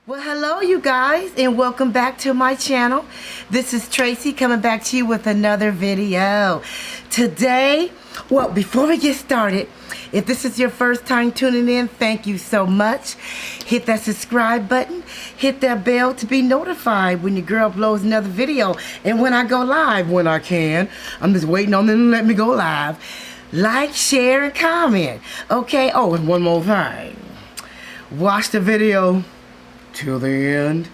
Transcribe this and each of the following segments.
Well, hello you guys, and welcome back to my channel. This is Tracy coming back to you with another video. Today, well, before we get started, if this is your first time tuning in, thank you so much. Hit that subscribe button, hit that bell to be notified when your girl uploads another video, and when I go live, when I can. I'm just waiting on them to let me go live. Like, share, and comment. Okay, oh, and one more thing. Watch the video till the end.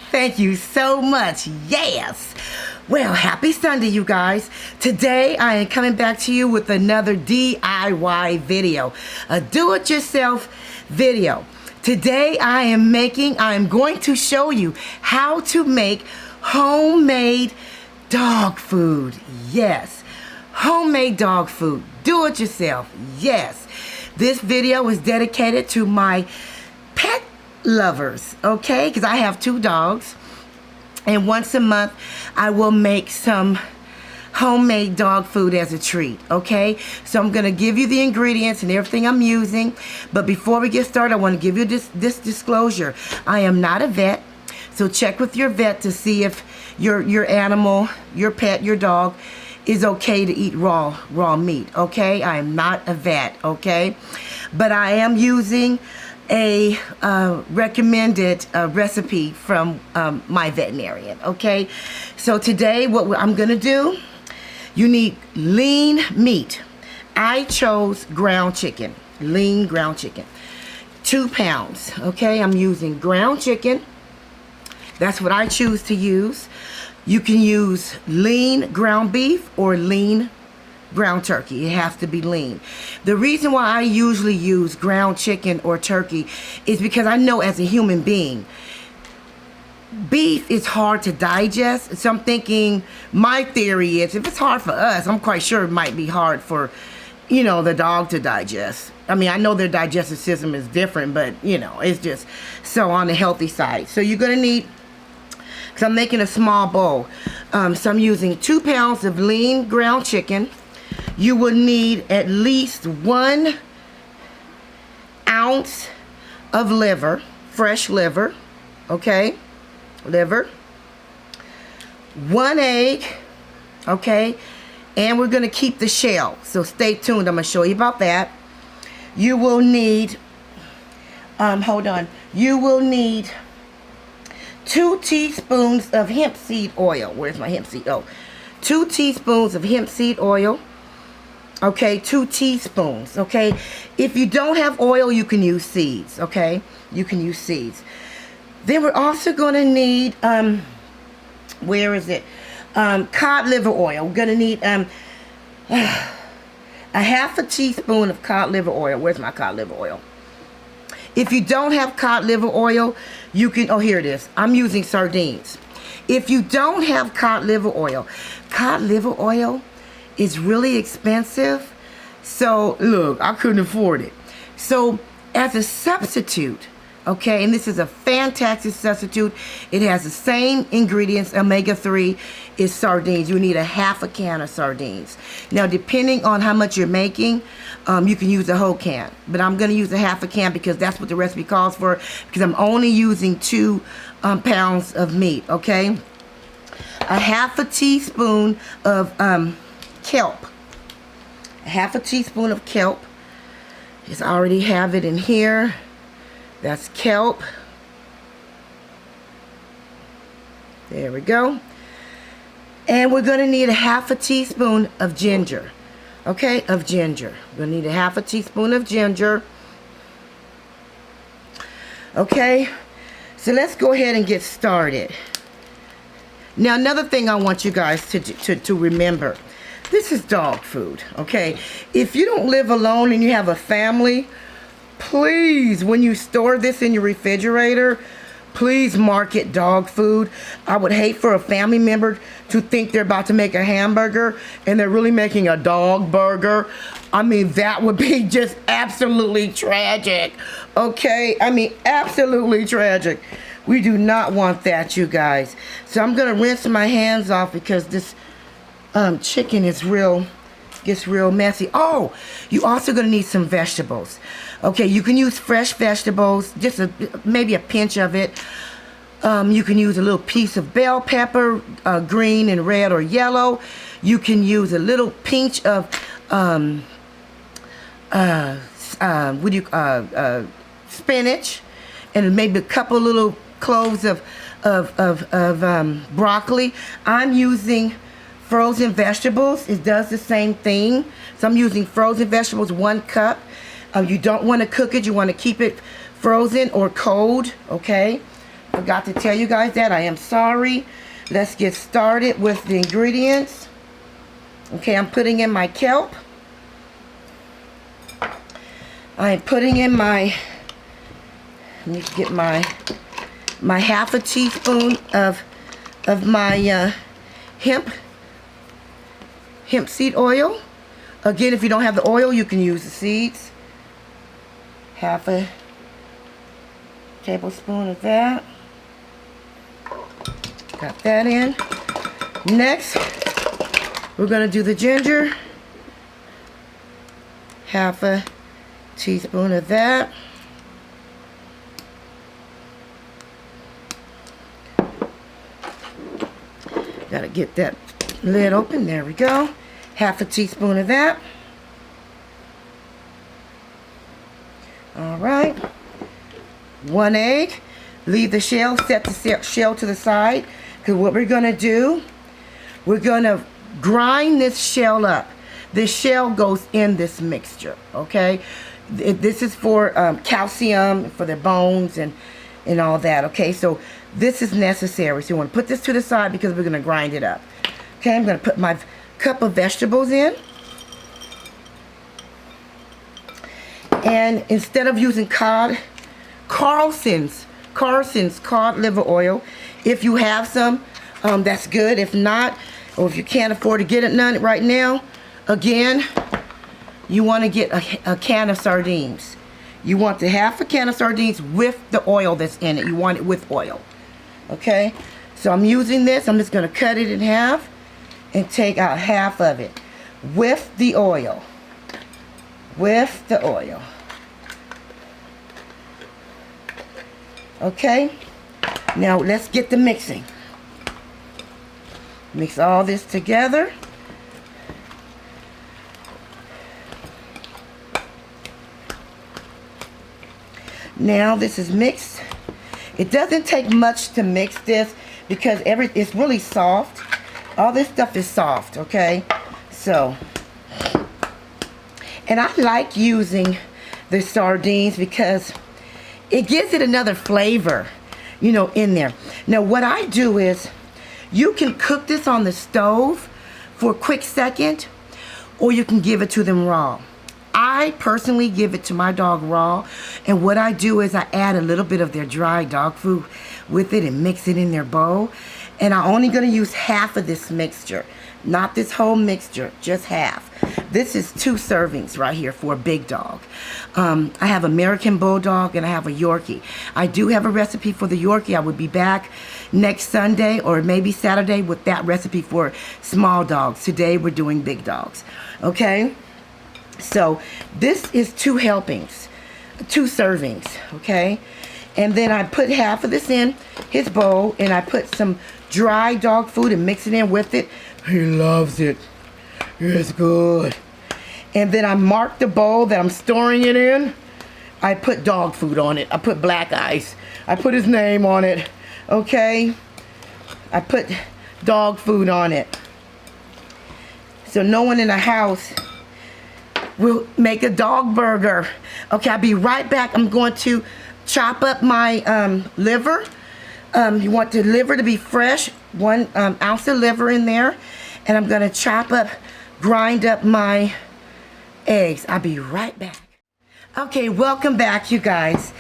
Thank you so much. Yes. Well, happy Sunday, you guys. Today I am coming back to you with another DIY video, a do-it-yourself video. Today I am going to show you how to make homemade dog food. Yes, homemade dog food. Do it yourself. Yes. This video is dedicated to my pet lovers, okay? Because I have 2 dogs, and once a month I will make some homemade dog food as a treat, okay? So I'm gonna give you the ingredients and everything I'm using, but before we get started, I want to give you this disclosure. I am not a vet, so check with your vet to see if your animal, your pet, your dog is okay to eat raw meat, okay? I am not a vet, okay? But I am using a recommended recipe from my veterinarian, okay? So today what I'm gonna do, you need lean meat. I chose ground chicken, lean ground chicken, 2 pounds, okay? I'm using ground chicken. That's what I choose to use. You can use lean ground beef or lean ground turkey. It has to be lean. The reason why I usually use ground chicken or turkey is because I know as a human being, beef is hard to digest. So I'm thinking, my theory is, if it's hard for us, I'm quite sure it might be hard for, you know, the dog to digest. I mean, I know their digestive system is different, but, you know, it's just so on the healthy side. So you're going to need, because I'm making a small bowl, so I'm using 2 pounds of lean ground chicken. You will need at least 1 ounce of liver, fresh liver, okay? Liver. 1 egg, okay? And we're gonna keep the shell, so stay tuned. I'm gonna show you about that. You will need, you will need 2 teaspoons of hemp seed oil. Where's my hemp seed? Oh, 2 teaspoons of hemp seed oil. Okay, 2 teaspoons, okay? If you don't have oil, you can use seeds, okay? You can use seeds. Then we're also gonna need, where is it? Cod liver oil. We're gonna need a half a teaspoon of cod liver oil. Where's my cod liver oil? If you don't have cod liver oil, you can, oh, here it is. I'm using sardines. If you don't have cod liver oil is really expensive. So look, I couldn't afford it. So as a substitute, okay, and this is a fantastic substitute. It has the same ingredients, omega-3, is sardines. You need a half a can of sardines. Now, depending on how much you're making, you can use a whole can. But I'm going to use a half a can because that's what the recipe calls for, because I'm only using 2 pounds of meat, okay? A half a teaspoon of kelp. A half a teaspoon of kelp. Just already have it in here. That's kelp. There we go. And we're going to need a half a teaspoon of ginger. Okay, of ginger. We're going to need a half a teaspoon of ginger. Okay, so let's go ahead and get started. Now, another thing I want you guys to remember. This is dog food, okay? If you don't live alone and you have a family, please, when you store this in your refrigerator, please mark it dog food. I would hate for a family member to think they're about to make a hamburger and they're really making a dog burger. I mean, that would be just absolutely tragic, okay? I mean, absolutely tragic. We do not want that, you guys. So I'm gonna rinse my hands off because this chicken is real gets real messy. Oh, you also gonna need some vegetables. Okay, you can use fresh vegetables, just maybe a pinch of it. You can use a little piece of bell pepper, green and red or yellow. You can use a little pinch of spinach, and maybe a couple little cloves of broccoli. I'm using frozen vegetables. It does the same thing. So I'm using frozen vegetables, 1 cup. You don't want to cook it. You want to keep it frozen or cold, okay? Forgot to tell you guys that. I am sorry. Let's get started with the ingredients. Okay, I'm putting in my kelp. I'm putting in my, let me get my 1/2 teaspoon of my hemp seed oil. Again, if you don't have the oil, you can use the seeds. 1/2 tablespoon of that. Got that in. Next, we're going to do the ginger. 1/2 teaspoon of that. Gotta get that lid open. There we go. 1/2 teaspoon of that. All right. 1 egg. Leave the shell. Set the shell to the side. Because what we're gonna do, we're gonna grind this shell up. This shell goes in this mixture. Okay. This is for calcium, for their bones and all that. Okay. So this is necessary. So you want to put this to the side because we're going to grind it up. Okay, I'm going to put my cup of vegetables in. And instead of using Carlson's cod liver oil, if you have some, that's good. If not, or if you can't afford to get it none right now, again, you want to get a can of sardines. You want to 1/2 can of sardines with the oil that's in it. You want it with oil. Okay, so I'm using this. I'm just going to cut it in half and take out 1/2 of it with the oil. With the oil. Okay, now let's get the mixing. Mix all this together. Now this is mixed. It doesn't take much to mix this because it's really soft. All this stuff is soft, okay? So, and I like using the sardines because it gives it another flavor, you know, in there. Now what I do is, you can cook this on the stove for a quick second, or you can give it to them raw. I personally give it to my dog raw, and what I do is I add a little bit of their dry dog food with it and mix it in their bowl. And I'm only going to use 1/2 of this mixture, not this whole mixture, just 1/2. This is 2 servings right here for a big dog. I have American Bulldog and I have a Yorkie. I do have a recipe for the Yorkie. I would be back next Sunday or maybe Saturday with that recipe for small dogs. Today we're doing big dogs. Okay? So this is 2 helpings, 2 servings, okay? And then I put 1/2 of this in his bowl, and I put some dry dog food and mix it in with it. He loves it. It's good. And then I mark the bowl that I'm storing it in. I put dog food on it. I put Black Ice. I put his name on it, okay? I put dog food on it. So no one in the house will make a dog burger. Okay, I'll be right back. I'm going to chop up my liver. You want the liver to be fresh. 1 ounce of liver in there. And I'm going to grind up my eggs. I'll be right back. Okay, welcome back, you guys.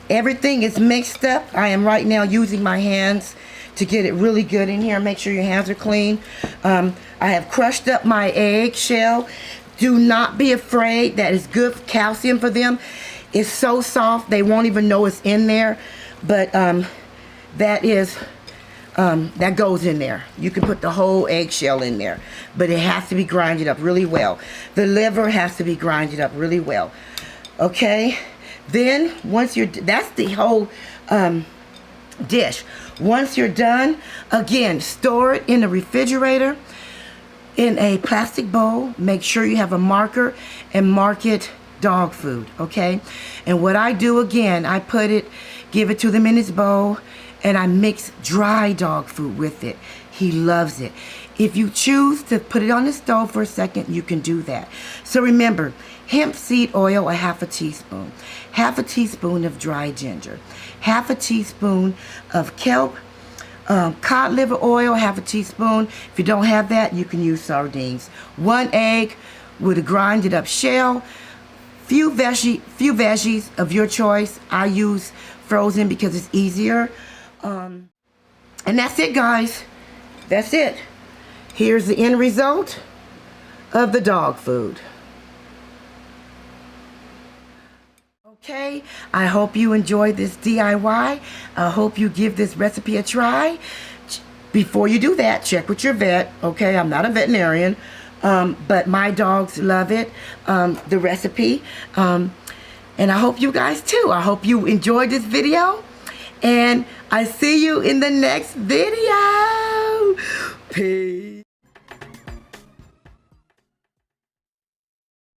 Everything is mixed up. I am right now using my hands to get it really good in here. Make sure your hands are clean. I have crushed up my egg shell. Do not be afraid. That is good calcium for them. It's so soft they won't even know it's in there. But that is that goes in there. You can put the whole eggshell in there, but it has to be grinded up really well. The liver has to be grinded up really well. Okay, then once you're, that's the whole dish. Once you're done, again, store it in the refrigerator in a plastic bowl. Make sure you have a marker and mark it dog food, okay? And what I do again, I put it, give it to them in his bowl, and I mix dry dog food with it. He loves it. If you choose to put it on the stove for a second, you can do that. So remember, hemp seed oil, a half a teaspoon. Half a teaspoon of dry ginger. Half a teaspoon of kelp. Cod liver oil, half a teaspoon. If you don't have that, you can use sardines. 1 egg with a grinded up shell. Few veggies of your choice. I use frozen because it's easier. And that's it, guys. That's it. Here's the end result of the dog food. Okay, I hope you enjoyed this DIY. I hope you give this recipe a try. Before you do that, check with your vet. Okay, I'm not a veterinarian, but my dogs love it, the recipe. And I hope you guys too. I hope you enjoyed this video. And I see you in the next video. Peace.